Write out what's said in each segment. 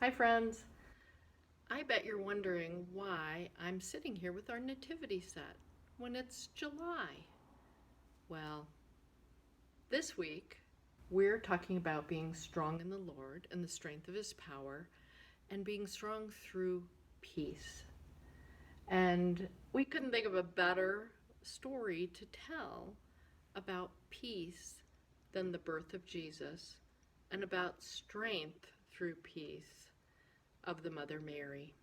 Hi friends! I bet you're wondering why I'm sitting here with our nativity set when it's July. Well, this week we're talking about being strong in the Lord and the strength of His power and being strong through peace. And we couldn't think of a better story to tell about peace than the birth of Jesus and about strength through peace of the Mother Mary.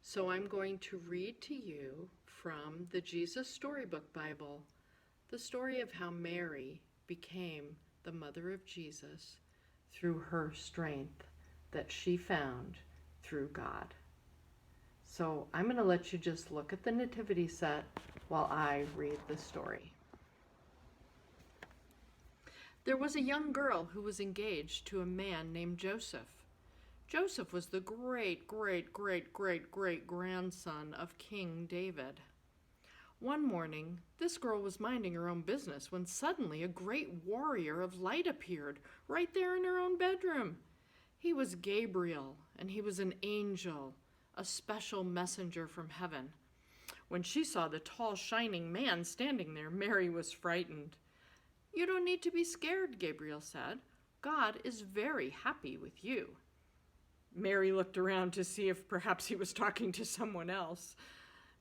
So I'm going to read to you from the Jesus Storybook Bible the story of how Mary became the mother of Jesus through her strength that she found through God. So I'm going to let you just look at the nativity set while I read the story. There was a young girl who was engaged to a man named Joseph. Joseph was the great-grandson of King David. One morning, this girl was minding her own business when suddenly a great warrior of light appeared right there in her own bedroom. He was Gabriel, and he was an angel, a special messenger from heaven. When she saw the tall, shining man standing there, Mary was frightened. "You don't need to be scared," Gabriel said. "God is very happy with you." Mary looked around to see if perhaps he was talking to someone else.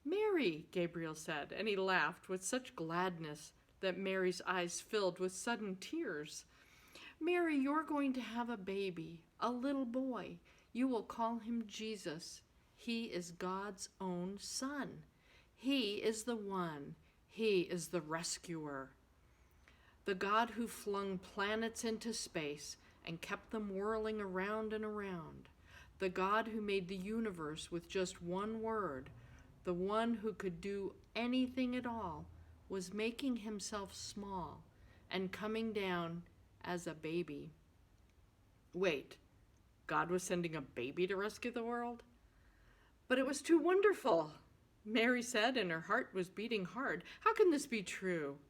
"Mary," Gabriel said, and he laughed with such gladness that Mary's eyes filled with sudden tears. "Mary, you're going to have a baby, a little boy. You will call him Jesus. He is God's own son. He is the one. He is the rescuer. The God who flung planets into space and kept them whirling around and around. The God who made the universe with just one word, the one who could do anything at all, was making himself small and coming down as a baby." Wait, God was sending a baby to rescue the world? But it was too wonderful, Mary said, and her heart was beating hard. How can this be true?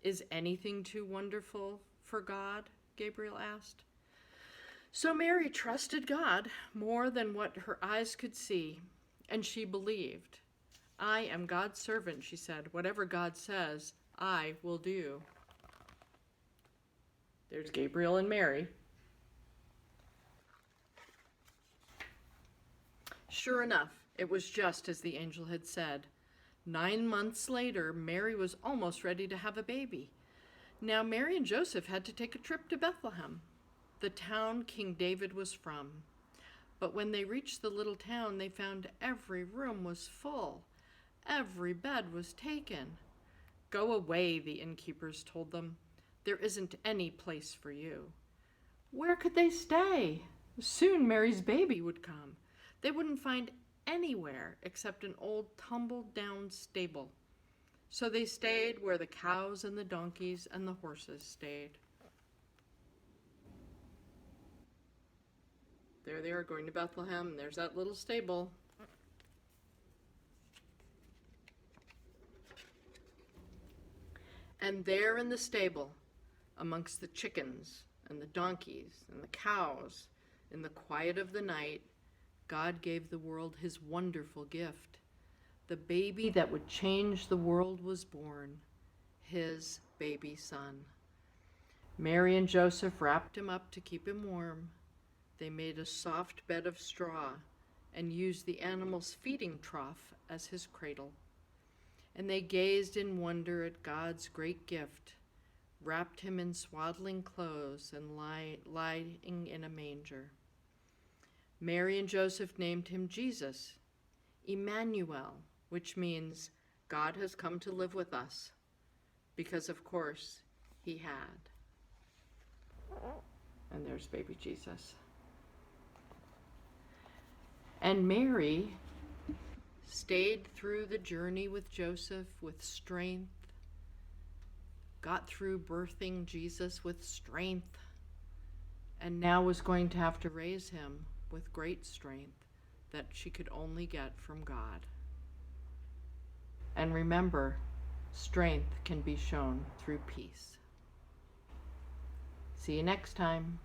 Is anything too wonderful for God? Gabriel asked. So Mary trusted God more than what her eyes could see, and she believed. "I am God's servant," she said. "Whatever God says, I will do." There's Gabriel and Mary. Sure enough, it was just as the angel had said. 9 months later, Mary was almost ready to have a baby. Now Mary and Joseph had to take a trip to Bethlehem, the town King David was from. But when they reached the little town, they found every room was full. Every bed was taken. "Go away," the innkeepers told them. "There isn't any place for you." Where could they stay? Soon Mary's baby would come. They wouldn't find anywhere except an old tumbled-down stable. So they stayed where the cows and the donkeys and the horses stayed. There they are going to Bethlehem, and there's that little stable. And there in the stable, amongst the chickens and the donkeys and the cows, in the quiet of the night, God gave the world His wonderful gift. The baby that would change the world was born, His baby son. Mary and Joseph wrapped him up to keep him warm. They made a soft bed of straw and used the animal's feeding trough as his cradle. And they gazed in wonder at God's great gift, wrapped him in swaddling clothes and lying in a manger. Mary and Joseph named him Jesus, Emmanuel, which means God has come to live with us, because of course He had. And there's baby Jesus. And Mary stayed through the journey with Joseph with strength, got through birthing Jesus with strength, and now was going to have to raise him with great strength that she could only get from God. And remember, strength can be shown through peace. See you next time.